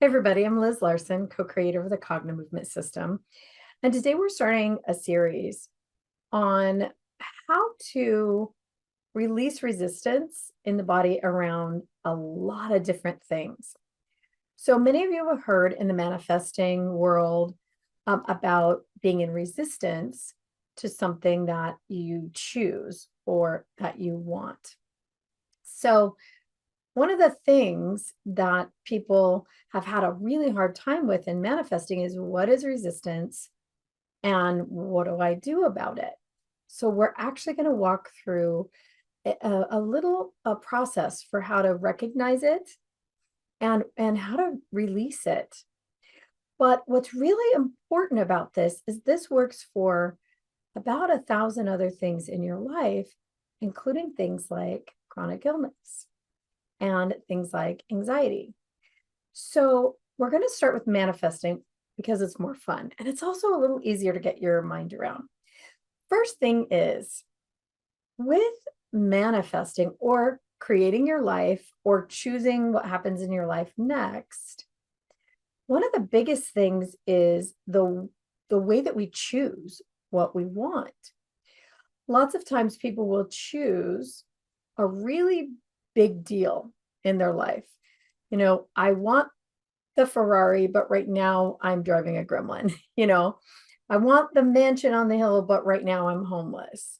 Hey everybody, I'm Liz Larson, co-creator of the Cognomovement system. And today we're starting a series on how to release resistance in the body around a lot of different things. So many of you have heard in the manifesting world about being in resistance to something that you choose or that you want. So one of the things that people have had a really hard time with in manifesting is, what is resistance and what do I do about it? So we're actually going to walk through a little process for how to recognize it and how to release it. But what's really important about this is this works for about 1,000 other things in your life, including things like chronic illness and things like anxiety. So we're going to start with manifesting because it's more fun and it's also a little easier to get your mind around. First thing is, with manifesting or creating your life or choosing what happens in your life next, one of the biggest things is the way that we choose what we want. Lots of times people will choose a really big deal in their life. You know, I want the Ferrari, but right now I'm driving a Gremlin. You know, I want the mansion on the hill, but right now I'm homeless.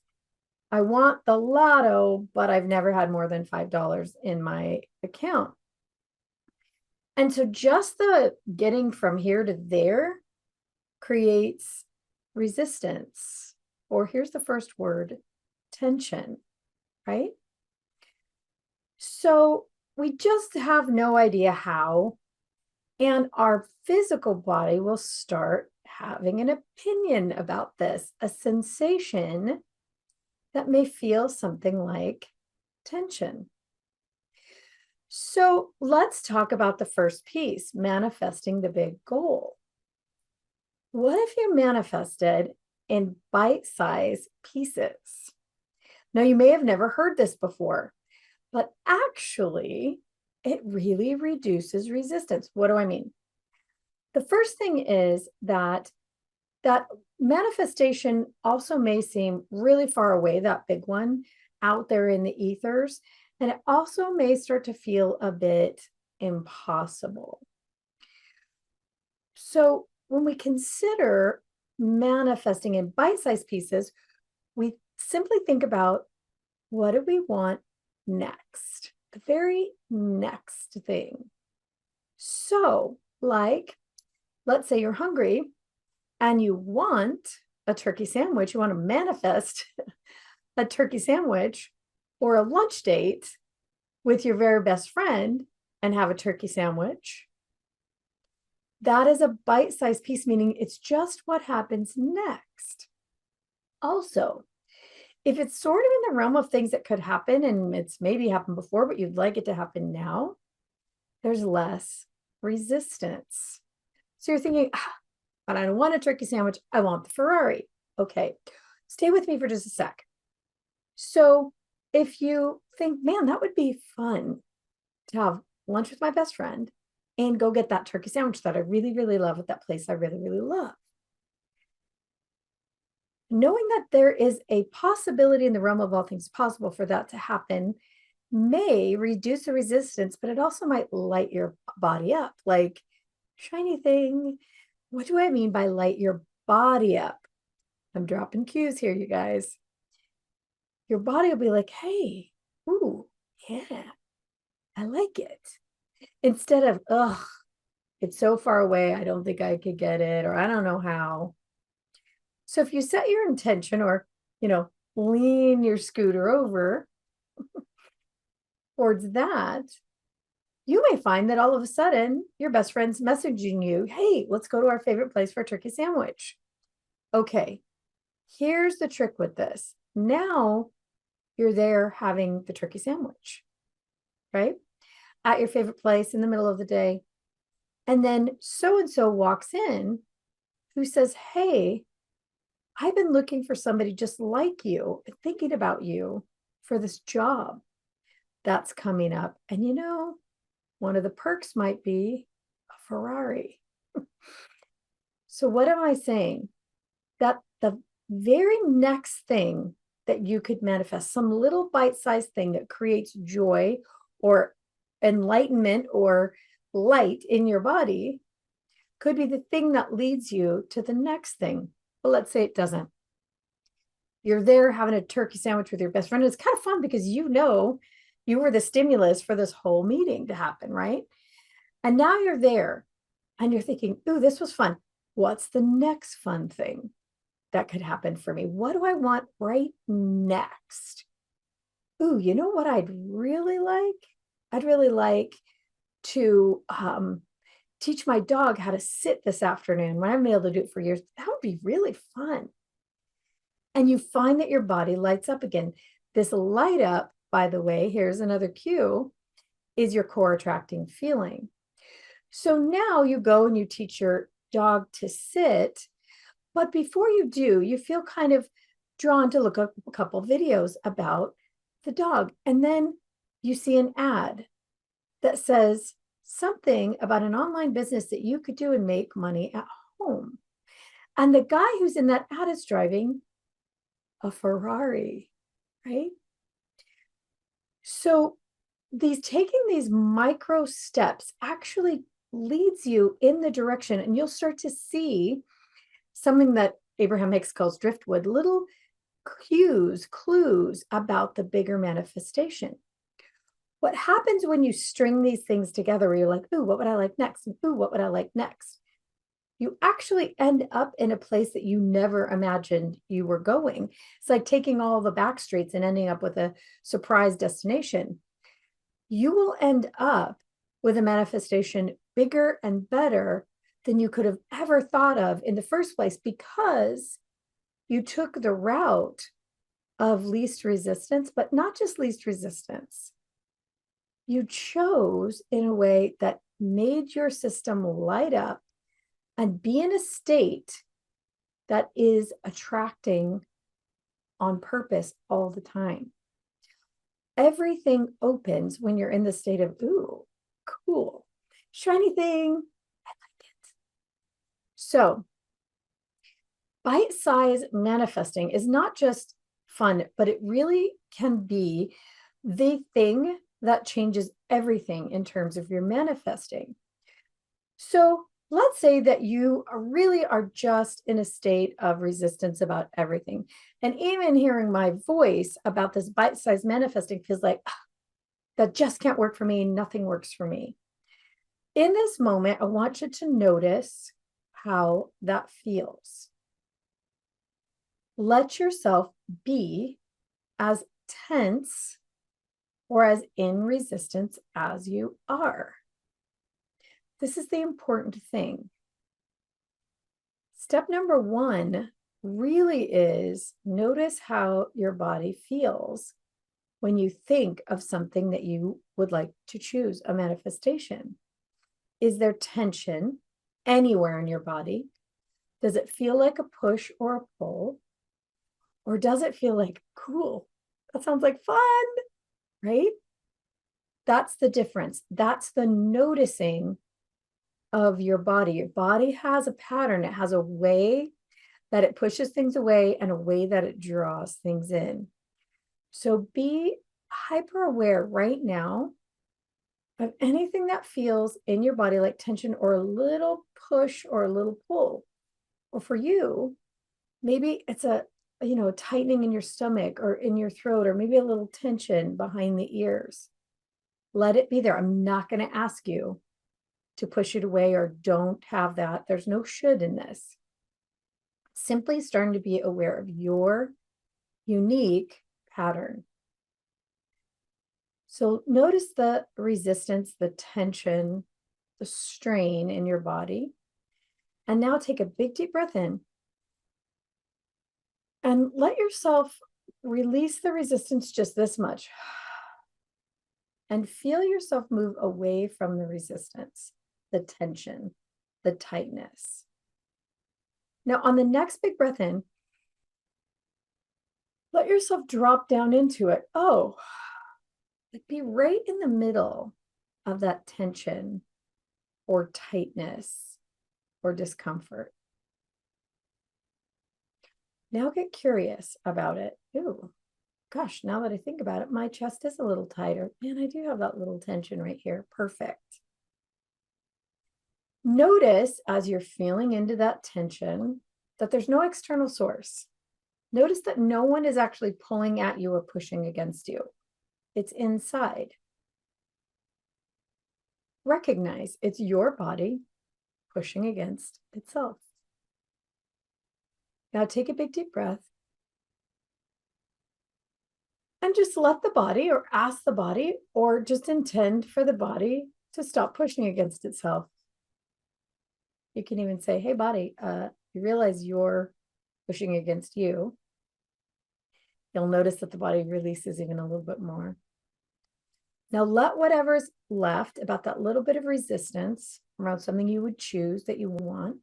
I want the lotto, but I've never had more than $5 in my account. And so just the getting from here to there creates resistance, or here's the first word, tension, right? So we just have no idea how, and our physical body will start having an opinion about this, a sensation that may feel something like tension. So let's talk about the first piece, manifesting the big goal. What if you manifested in bite-sized pieces? Now, you may have never heard this before, but actually, it really reduces resistance. What do I mean? The first thing is that manifestation also may seem really far away, that big one out there in the ethers, and it also may start to feel a bit impossible. So when we consider manifesting in bite-sized pieces, we simply think about, what do we want next? The very next thing. So, like, let's say you're hungry and you want a turkey sandwich, you want to manifest a turkey sandwich or a lunch date with your very best friend and have a turkey sandwich. That is a bite-sized piece, meaning it's just what happens next. Also, if it's sort of in the realm of things that could happen and it's maybe happened before, but you'd like it to happen now, there's less resistance. So you're thinking, but I don't want a turkey sandwich, I want the Ferrari. Okay, stay with me for just a sec. So if you think, man, that would be fun to have lunch with my best friend and go get that turkey sandwich that I really, really love at that place I really, really love. Knowing that there is a possibility in the realm of all things possible for that to happen may reduce the resistance, but it also might light your body up. Like, shiny thing. What do I mean by light your body up? I'm dropping cues here, you guys. Your body will be like, hey, ooh, yeah, I like it. Instead of, ugh, it's so far away, I don't think I could get it, or I don't know how. So if you set your intention, or, you know, lean your scooter over towards that, you may find that all of a sudden your best friend's messaging you, hey, let's go to our favorite place for a turkey sandwich. Okay, here's the trick with this. Now you're there having the turkey sandwich, right? At your favorite place in the middle of the day. And then so-and-so walks in who says, hey, I've been looking for somebody just like you and thinking about you for this job that's coming up. And you know, one of the perks might be a Ferrari. So what am I saying? That the very next thing that you could manifest, some little bite-sized thing that creates joy or enlightenment or light in your body, could be the thing that leads you to the next thing. But let's say it doesn't. You're there having a turkey sandwich with your best friend. It's kind of fun because you know you were the stimulus for this whole meeting to happen, right? And now you're there and you're thinking, ooh, this was fun. What's the next fun thing that could happen for me? What do I want right next? Ooh, you know what I'd really like? I'd really like to teach my dog how to sit this afternoon when I haven't been able to do it for years. That would be really fun. And you find that your body lights up again. This light up, by the way, here's another cue, is your core attracting feeling. So now you go and you teach your dog to sit, but before you do, you feel kind of drawn to look up a couple videos about the dog. And then you see an ad that says something about an online business that you could do and make money at home. And the guy who's in that ad is driving a Ferrari, right? So taking these micro steps actually leads you in the direction, and you'll start to see something that Abraham Hicks calls driftwood, little cues, clues about the bigger manifestation. What happens when you string these things together where you're like, ooh, what would I like next? And ooh, what would I like next? You actually end up in a place that you never imagined you were going. It's like taking all the back streets and ending up with a surprise destination. You will end up with a manifestation bigger and better than you could have ever thought of in the first place, because you took the route of least resistance, but not just least resistance. You chose in a way that made your system light up and be in a state that is attracting on purpose all the time. Everything opens when you're in the state of, ooh, cool, shiny thing, I like it. So bite-size manifesting is not just fun, but it really can be the thing that changes everything in terms of your manifesting. So let's say that you really are just in a state of resistance about everything. And even hearing my voice about this bite-sized manifesting feels like, that just can't work for me. Nothing works for me. In this moment, I want you to notice how that feels. Let yourself be as tense or as in resistance as you are. This is the important thing. Step number one really is notice how your body feels when you think of something that you would like to choose, a manifestation. Is there tension anywhere in your body? Does it feel like a push or a pull? Or does it feel like, cool, that sounds like fun, right? That's the difference. That's the noticing of your body. Your body has a pattern. It has a way that it pushes things away and a way that it draws things in. So be hyper aware right now of anything that feels in your body like tension or a little push or a little pull. Or for you, maybe it's a tightening in your stomach or in your throat, or maybe a little tension behind the ears. Let it be there. I'm not going to ask you to push it away or don't have that. There's no should in this. Simply starting to be aware of your unique pattern. So notice the resistance, the tension, the strain in your body. And now take a big deep breath in. And let yourself release the resistance just this much. And feel yourself move away from the resistance, the tension, the tightness. Now, on the next big breath in, let yourself drop down into it. Oh, be right in the middle of that tension or tightness or discomfort. Now get curious about it. Ooh, gosh, now that I think about it, my chest is a little tighter. Man, I do have that little tension right here. Perfect. Notice as you're feeling into that tension that there's no external source. Notice that no one is actually pulling at you or pushing against you. It's inside. Recognize it's your body pushing against itself. Now take a big deep breath and just let the body, or ask the body, or just intend for the body to stop pushing against itself. You can even say, hey, body, you realize you're pushing against you. You'll notice that the body releases even a little bit more. Now let whatever's left about that little bit of resistance around something you would choose that you want.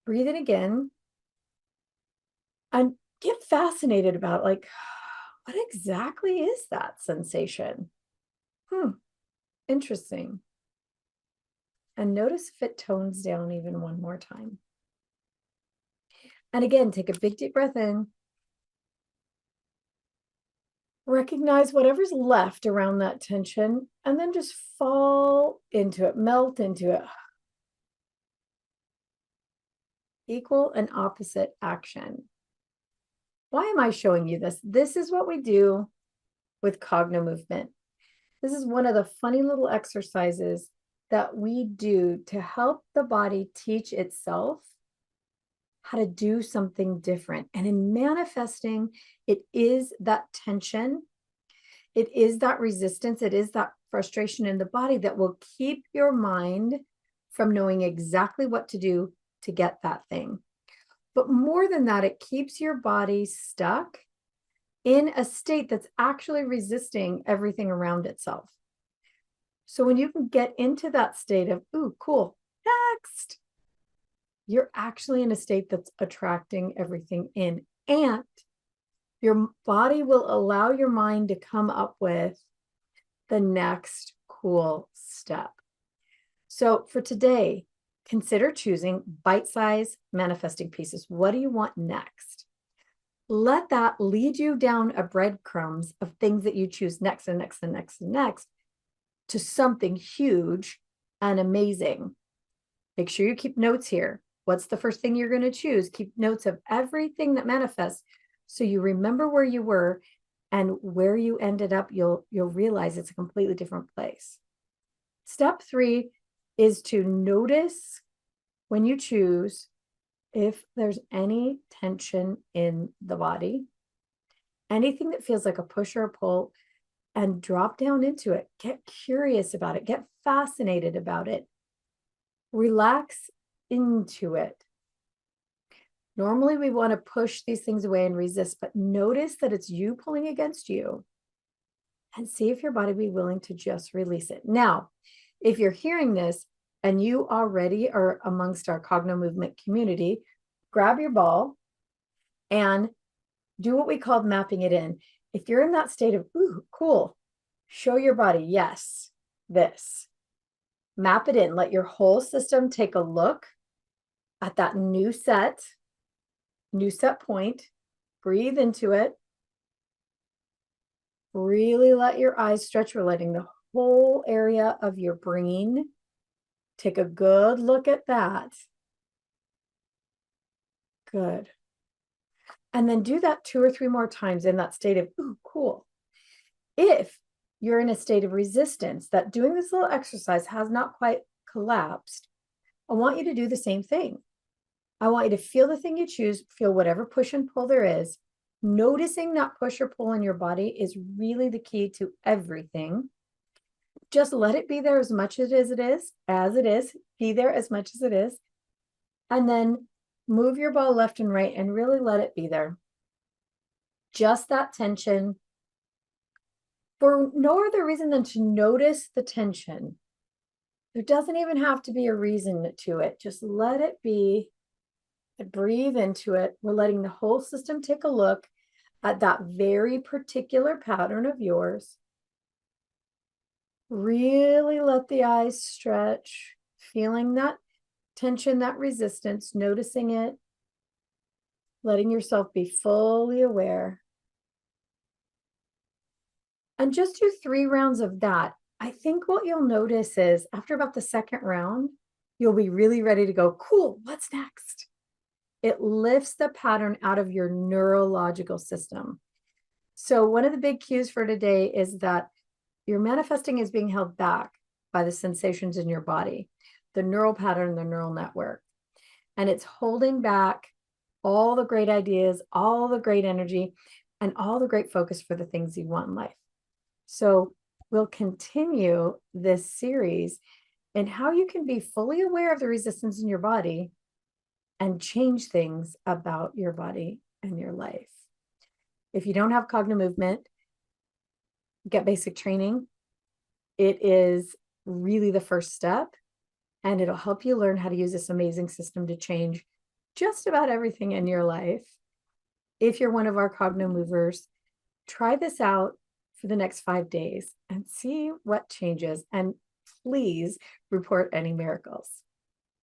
Breathe in again and get fascinated about, like, what exactly is that sensation? Interesting. And notice if it tones down even one more time. And again, take a big deep breath in. Recognize whatever's left around that tension, and then just fall into it, melt into it. Equal and opposite action. Why am I showing you this? This is what we do with Cognomovement. This is one of the funny little exercises that we do to help the body teach itself how to do something different. And in manifesting, it is that tension, it is that resistance, it is that frustration in the body that will keep your mind from knowing exactly what to do to get that thing. But more than that, it keeps your body stuck in a state that's actually resisting everything around itself. So when you can get into that state of, ooh, cool, next, you're actually in a state that's attracting everything in. And your body will allow your mind to come up with the next cool step. So for today, consider choosing bite-sized manifesting pieces. What do you want next? Let that lead you down a breadcrumbs of things that you choose next and next and next and next to something huge and amazing. Make sure you keep notes here. What's the first thing you're going to choose? Keep notes of everything that manifests so you remember where you were, and where you ended up, you'll realize it's a completely different place. Step 3 is to notice when you choose if there's any tension in the body, anything that feels like a push or a pull, and drop down into it. Get curious about it. Get fascinated about it. Relax into it. Normally, we want to push these things away and resist, but notice that it's you pulling against you, and see if your body be willing to just release it. Now, if you're hearing this and you already are amongst our Cognomovement community, grab your ball and do what we call mapping it in. If you're in that state of, ooh, cool, show your body, yes, this. Map it in. Let your whole system take a look at that new set point. Breathe into it. Really let your eyes stretch. We're letting the whole area of your brain take a good look at that. Good. And then do that 2 or 3 more times in that state of, ooh, cool. If you're in a state of resistance, that doing this little exercise has not quite collapsed, I want you to do the same thing. I want you to feel the thing you choose, feel whatever push and pull there is. Noticing that push or pull in your body is really the key to everything. Just let it be there as much as it is, be there as much as it is. And then move your ball left and right and really let it be there. Just that tension, for no other reason than to notice the tension. There doesn't even have to be a reason to it. Just let it be. Breathe into it. We're letting the whole system take a look at that very particular pattern of yours. Really let the eyes stretch, feeling that tension, that resistance, noticing it, letting yourself be fully aware. And just do 3 rounds of that. I think what you'll notice is after about the second round, you'll be really ready to go, cool, what's next? It lifts the pattern out of your neurological system. So one of the big cues for today is that your manifesting is being held back by the sensations in your body, the neural pattern, the neural network. And it's holding back all the great ideas, all the great energy, and all the great focus for the things you want in life. So we'll continue this series in how you can be fully aware of the resistance in your body and change things about your body and your life. If you don't have Cognomovement, get basic training. It is really the first step, and it'll help you learn how to use this amazing system to change just about everything in your life. If you're one of our Cogno movers, try this out for the next 5 days and see what changes. And please report any miracles.